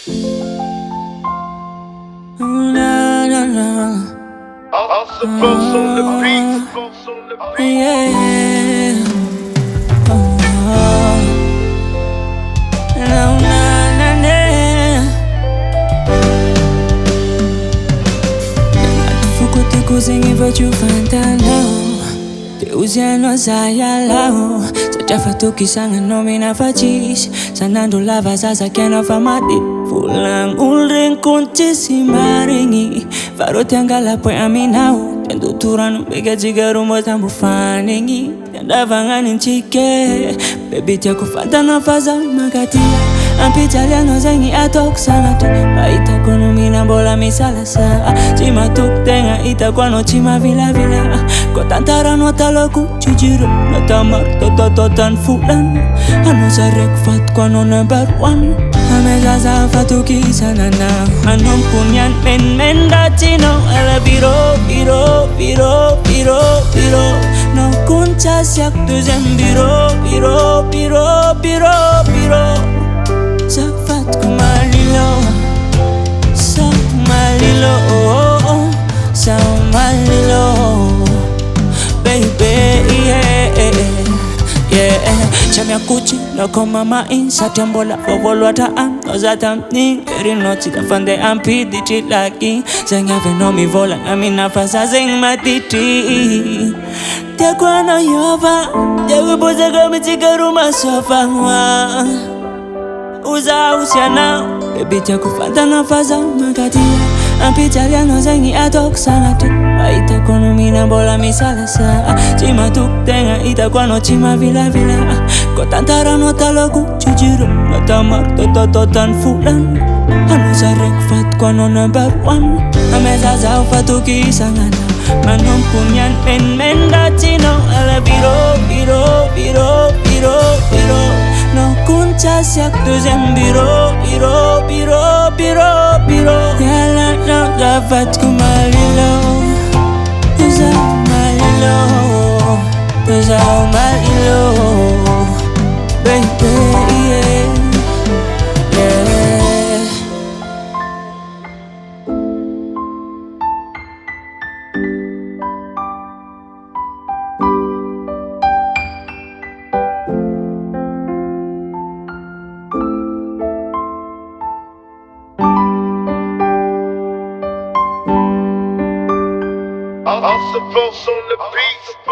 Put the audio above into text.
Na na na. Awesome Films on the beat. Yeah. Na na na na. Fuko te kuzingi vachu fantanao. Te usiano sayalao. Sajafa tukisanga nomi na fachis. Sanando lava sasa kena famati. Fulang ulring kunci si maringi. Faro tiangala poi aminau. Tendo turano bega jigaru mo tambu faningi. Tenda vanganin chike. Baby tia kufanta na faza magatia. Ampi italiano zengi atok sanatu. Baita kono mina bola misala sa. Chima tuk tenga ita kwano chima vila vila. Kotantara nota loku jujuru. Nota mar tan fulan. Ano sa rekfat kwano number one. Ameza sa fatuki sanana. Anom punyan men datino. Ala biro No kuncha siak tu zembiro biro Safat ku Malilo Sa Malilo Sa Malilo Baby yeah Chamia kuchi loko mama in Satambola fovolo taan Ozatam ning Eri noti tafande ampi Diti laki Zenga venomi vola Nami nafasa zeng matiti Tia kwano yova Tia kuboza kamitika ruma sofa Uza usiana Baby tia kufanta nafaza magatia Ampi italiano zengi atok sanatu Baita kono mina bola misala sa Chima tuk tenga ita kwano chima vila Kotantara nota loku jujuru Nota mar tan fulan Ano sa rekfat kwano number one Ameza za ufatuki sangana Manom punyan men datino Ala biro No kuncha siak tu zembiro Yala no gafat ku Malilo Uza Malilo Baby yeah Awesome Films on the beat.